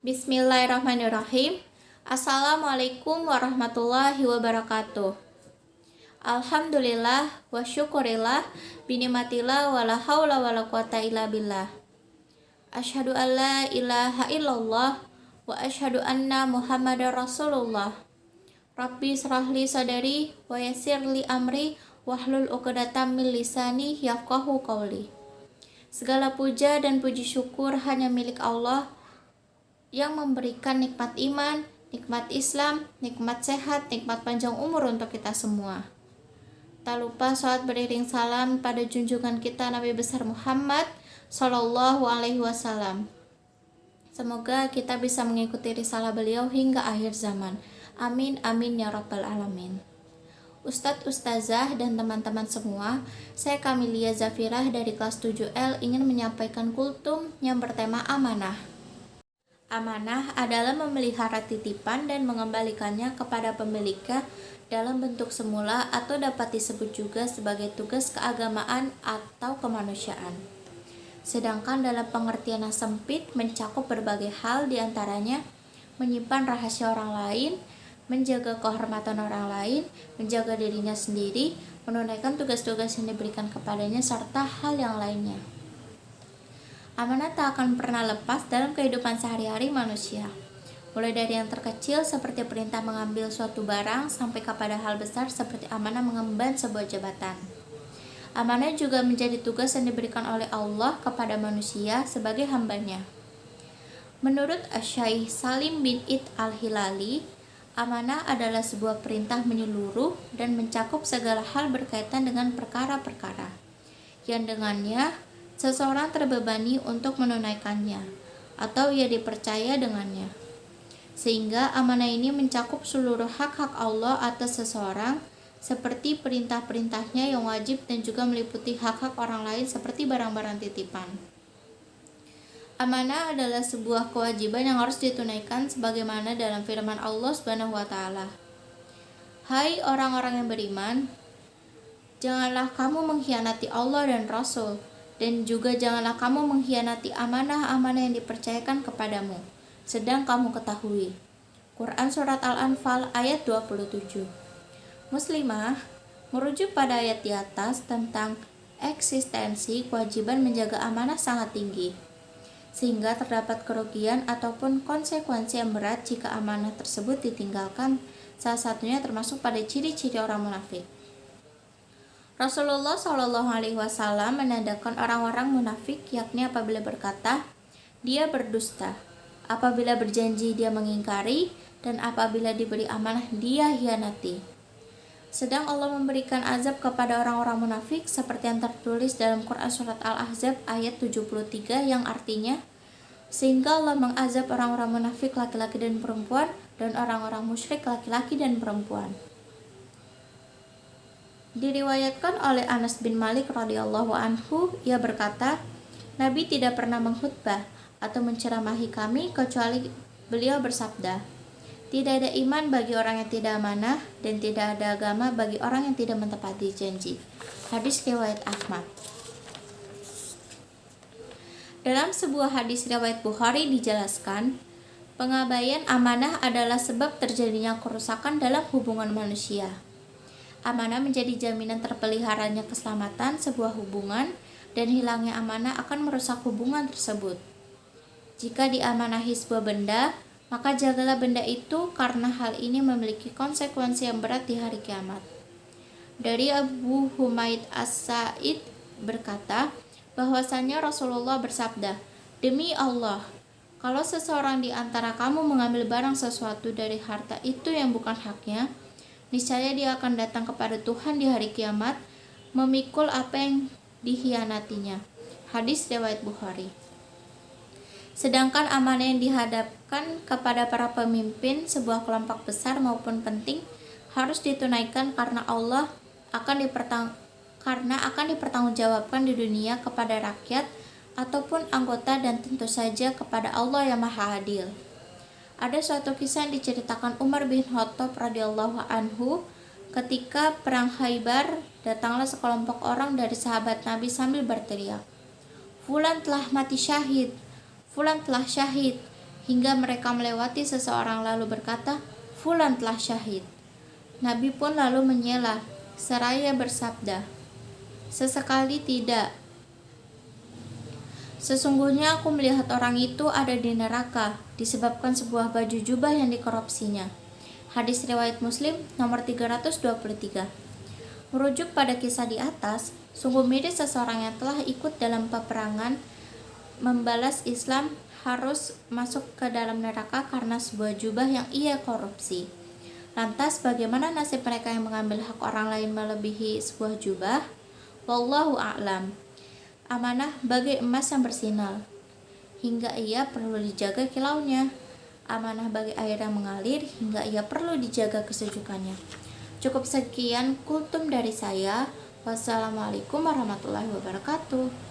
Bismillahirrahmanirrahim. Assalamualaikum warahmatullahi wabarakatuh. Alhamdulillah wa syukurillah binimatillah wa la hawla wa la quwata illa billah. Asyhadu an la ilaha illallah wa asyhadu anna Muhammadar Rasulullah. Rabbi shrahli sadari wa yassirli amri wahlul 'uqdatam min lisani yafqahu qawli. Segala puja dan puji syukur hanya milik Allah yang memberikan nikmat iman, nikmat Islam, nikmat sehat, nikmat panjang umur untuk kita semua. Tak lupa salat beriring salam pada junjungan kita Nabi besar Muhammad Sallallahu Alaihi Wasallam. Semoga kita bisa mengikuti risalah beliau hingga akhir zaman. Amin amin ya rabbal alamin. Ustadz, Ustazah, dan teman-teman semua, saya Kamilia Zafirah dari kelas 7L ingin menyampaikan kultum yang bertema amanah. Amanah adalah memelihara titipan dan mengembalikannya kepada pemiliknya dalam bentuk semula atau dapat disebut juga sebagai tugas keagamaan atau kemanusiaan. Sedangkan dalam pengertian yang sempit mencakup berbagai hal, diantaranya menyimpan rahasia orang lain, menjaga kehormatan orang lain, menjaga dirinya sendiri, menunaikan tugas-tugas yang diberikan kepadanya, serta hal yang lainnya. Amanah tak akan pernah lepas dalam kehidupan sehari-hari manusia. Mulai dari yang terkecil seperti perintah mengambil suatu barang sampai kepada hal besar seperti amanah mengemban sebuah jabatan. Amanah juga menjadi tugas yang diberikan oleh Allah kepada manusia sebagai hambanya. Menurut Asy-Syaikh Salim bin Id al-Hilali, amanah adalah sebuah perintah menyeluruh dan mencakup segala hal berkaitan dengan perkara-perkara yang dengannya seseorang terbebani untuk menunaikannya, atau ia dipercaya dengannya. Sehingga amanah ini mencakup seluruh hak-hak Allah atas seseorang, seperti perintah-perintahnya yang wajib dan juga meliputi hak-hak orang lain seperti barang-barang titipan. Amanah adalah sebuah kewajiban yang harus ditunaikan sebagaimana dalam firman Allah Subhanahu wa taala. Hai orang-orang yang beriman, janganlah kamu mengkhianati Allah dan Rasul, dan juga janganlah kamu mengkhianati amanah-amanah yang dipercayakan kepadamu, sedang kamu ketahui. Quran Surat Al-Anfal ayat 27. Muslimah merujuk pada ayat di atas tentang eksistensi kewajiban menjaga amanah sangat tinggi, sehingga terdapat kerugian ataupun konsekuensi yang berat jika amanah tersebut ditinggalkan, salah satunya termasuk pada ciri-ciri orang munafik. Rasulullah Shallallahu Alaihi Wasallam menandakan orang-orang munafik, yakni apabila berkata dia berdusta, apabila berjanji dia mengingkari, dan apabila diberi amanah dia hianati. Sedang Allah memberikan azab kepada orang-orang munafik seperti yang tertulis dalam Quran Surat Al-Ahzab ayat 73 yang artinya, sehingga Allah mengazab orang-orang munafik laki-laki dan perempuan dan orang-orang musyrik laki-laki dan perempuan. Diriwayatkan oleh Anas bin Malik radhiyallahu anhu, ia berkata, Nabi tidak pernah mengkhutbah atau menceramahi kami kecuali beliau bersabda, tidak ada iman bagi orang yang tidak amanah dan tidak ada agama bagi orang yang tidak menepati janji. Hadis riwayat Ahmad. Dalam sebuah hadis riwayat Bukhari dijelaskan, pengabaian amanah adalah sebab terjadinya kerusakan dalam hubungan manusia. Amanah menjadi jaminan terpeliharanya keselamatan sebuah hubungan, dan hilangnya amanah akan merusak hubungan tersebut. Jika diamanahi sebuah benda, maka jagalah benda itu karena hal ini memiliki konsekuensi yang berat di hari kiamat. Dari Abu Humaid As-Sa'id berkata bahwasanya Rasulullah bersabda, demi Allah, kalau seseorang di antara kamu mengambil barang sesuatu dari harta itu yang bukan haknya, niscaya dia akan datang kepada Tuhan di hari kiamat, memikul apa yang dikhianatinya. Hadis riwayat Bukhari. Sedangkan amanah yang dihadapkan kepada para pemimpin sebuah kelompok besar maupun penting harus ditunaikan karena akan dipertanggungjawabkan di dunia kepada rakyat ataupun anggota, dan tentu saja kepada Allah yang Maha Adil. Ada suatu kisah yang diceritakan Umar bin Khattab radhiyallahu anhu ketika perang Khaybar, datanglah sekelompok orang dari sahabat Nabi sambil berteriak, Fulan telah mati syahid, Fulan telah syahid. hingga mereka melewati seseorang lalu berkata, "Fulan telah syahid." Nabi pun lalu menyela, seraya bersabda, "Sesekali tidak. Sesungguhnya aku melihat orang itu ada di neraka disebabkan sebuah baju jubah yang dikorupsinya." Hadis riwayat Muslim nomor 323. Merujuk pada kisah di atas, sungguh miris seseorang yang telah ikut dalam peperangan membalas Islam harus masuk ke dalam neraka karena sebuah jubah yang ia korupsi. Lantas bagaimana nasib mereka yang mengambil hak orang lain melebihi sebuah jubah? Wallahu a'lam. Amanah bagai emas yang bersinar, hingga ia perlu dijaga kilaunya. Amanah bagai air yang mengalir, hingga ia perlu dijaga kesejukannya. Cukup sekian kultum dari saya. Wassalamualaikum warahmatullahi wabarakatuh.